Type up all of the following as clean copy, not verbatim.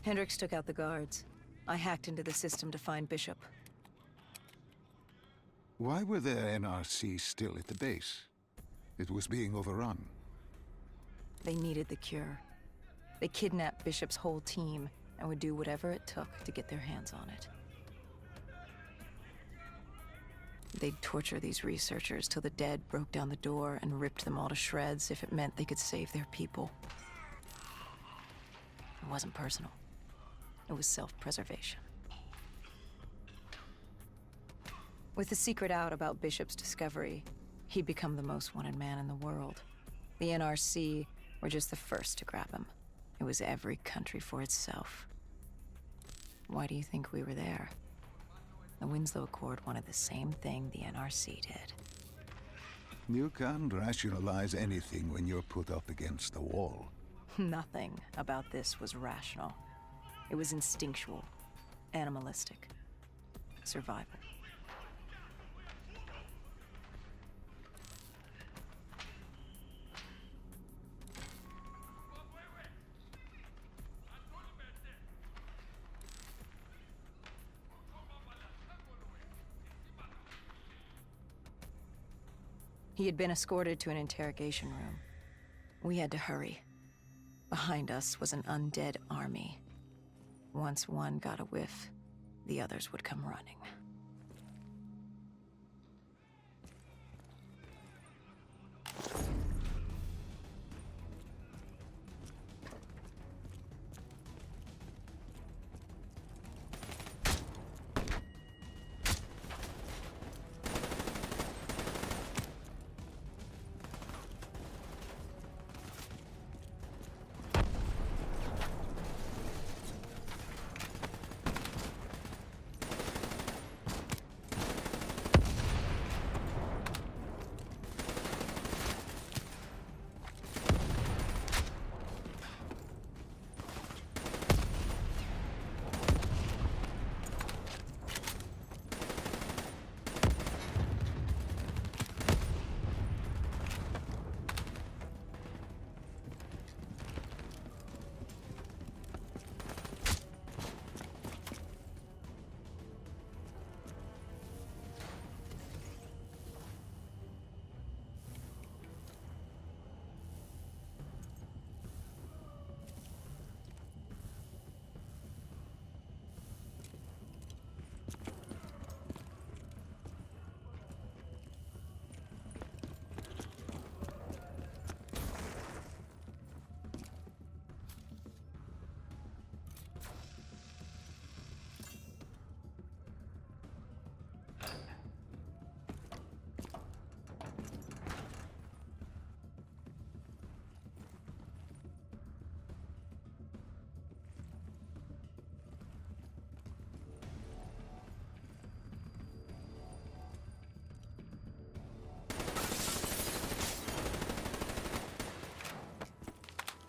Hendricks took out the guards. I hacked into the system to find Bishop. Why were there NRC still at the base? It was being overrun. They needed the cure. They kidnapped Bishop's whole team and would do whatever it took to get their hands on it. They'd torture these researchers till the dead broke down the door and ripped them all to shreds if it meant they could save their people. It wasn't personal. It was self-preservation. With the secret out about Bishop's discovery, he'd become the most wanted man in the world. The NRC were just the first to grab him. It was every country for itself. Why do you think we were there? The Winslow Accord wanted the same thing the NRC did. You can't rationalize anything when you're put up against the wall. Nothing about this was rational. It was instinctual, animalistic, survival. He had been escorted to an interrogation room. We had to hurry. Behind us was an undead army. Once one got a whiff, the others would come running.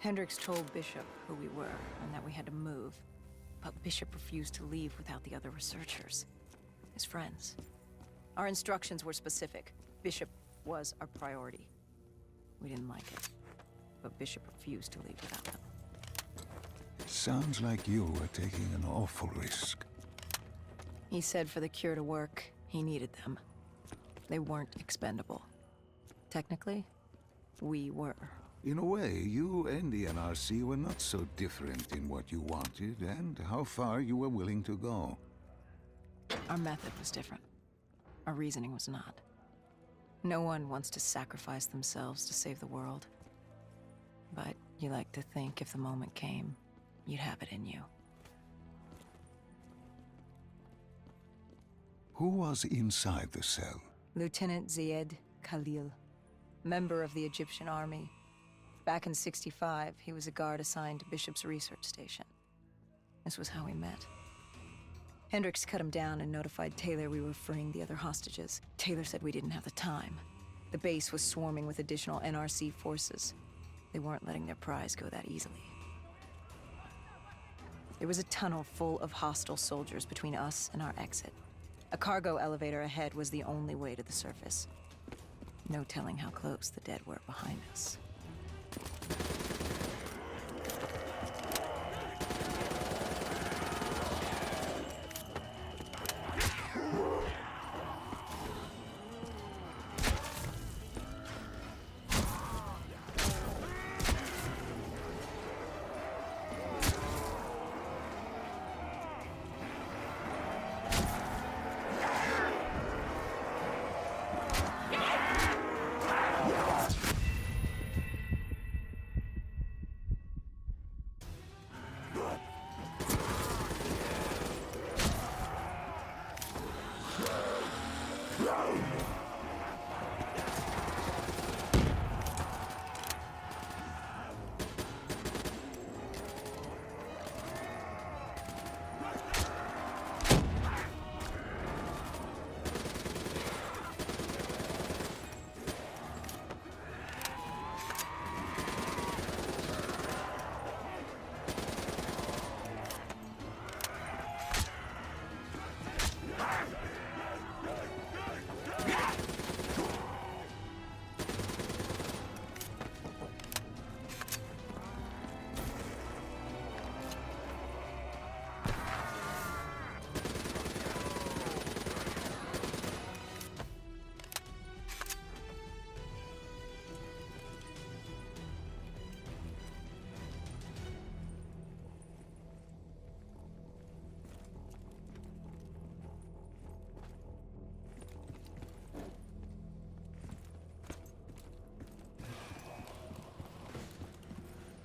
Hendricks told Bishop who we were and that we had to move, but Bishop refused to leave without the other researchers, his friends. Our instructions were specific. Bishop was our priority. We didn't like it, but Bishop refused to leave without them. Sounds like you were taking an awful risk. He said for the cure to work, he needed them. They weren't expendable. Technically, we were. In a way, you and the NRC were not so different in what you wanted and how far you were willing to go. Our method was different. Our reasoning was not. No one wants to sacrifice themselves to save the world. But you like to think if the moment came, you'd have it in you. Who was inside the cell? Lieutenant Zayed Khalil, member of the Egyptian army. Back in '65, he was a guard assigned to Bishop's research station. This was how we met. Hendricks cut him down and notified Taylor we were freeing the other hostages. Taylor said we didn't have the time. The base was swarming with additional NRC forces. They weren't letting their prize go that easily. There was a tunnel full of hostile soldiers between us and our exit. A cargo elevator ahead was the only way to the surface. No telling how close the dead were behind us.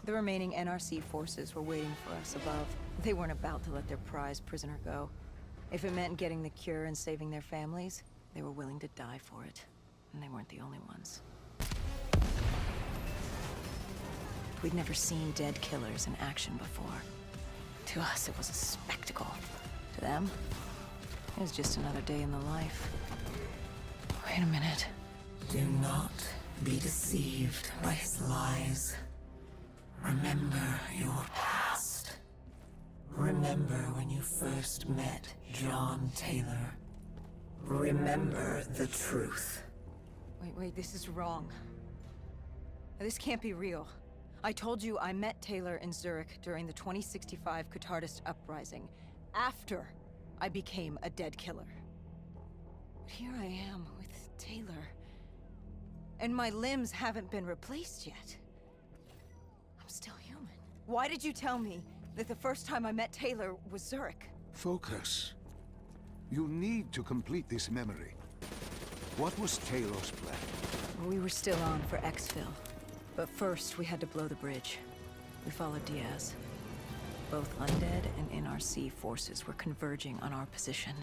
The remaining NRC forces were waiting for us above. They weren't about to let their prized prisoner go. If it meant getting the cure and saving their families, they were willing to die for it. And they weren't the only ones. We'd never seen dead killers in action before. To us, it was a spectacle. To them, it was just another day in the life. Wait a minute. Do not be deceived by his lies. Remember your past. Remember when you first met John Taylor. Remember the truth. Wait, this is wrong. This can't be real. I told you I met Taylor in Zurich during the 2065 Catardist Uprising, after I became a dead killer. But here I am with Taylor, and my limbs haven't been replaced yet. I'm still human. Why did you tell me that the first time I met Taylor was Zurich? Focus. You need to complete this memory. What was Taylor's plan? We were still on for exfil. But first, we had to blow the bridge. We followed Diaz. Both undead and NRC forces were converging on our position.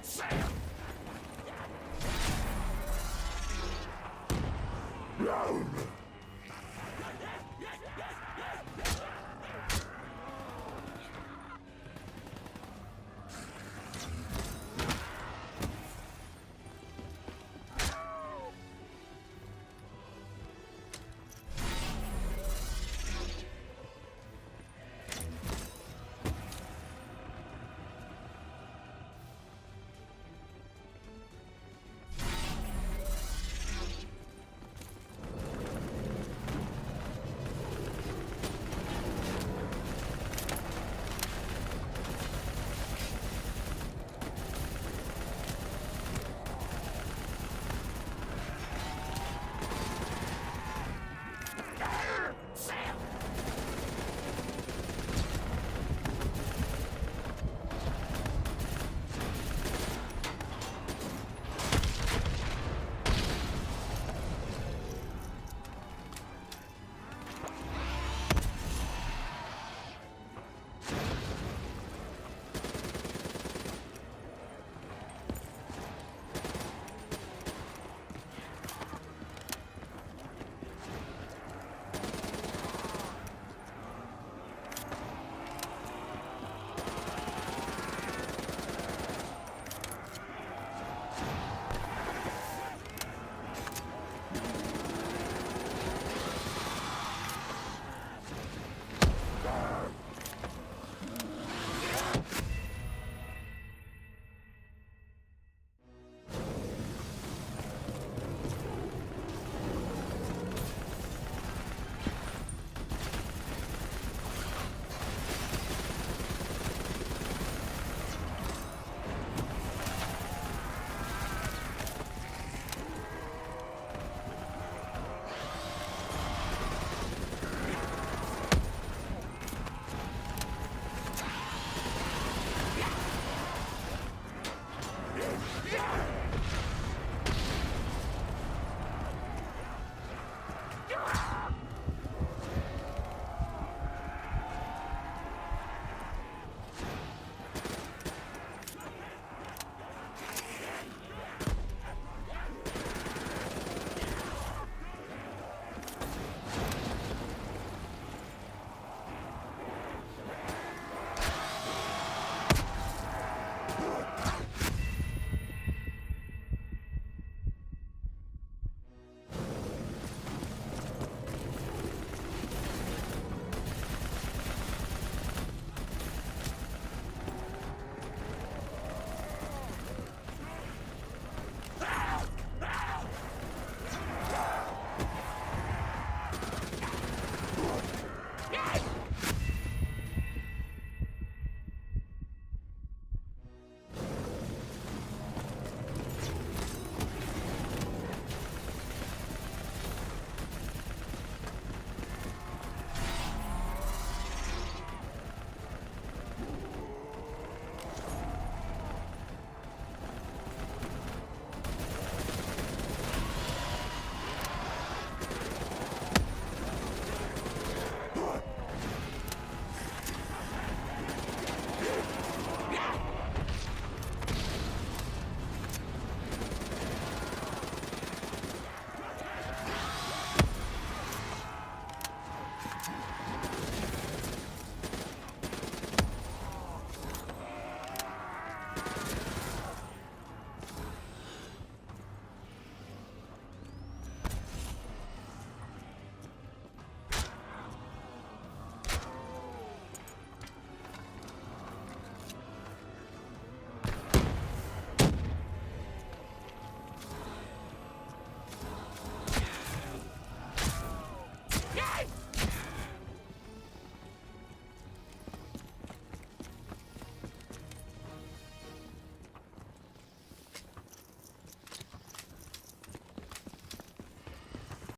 Sam!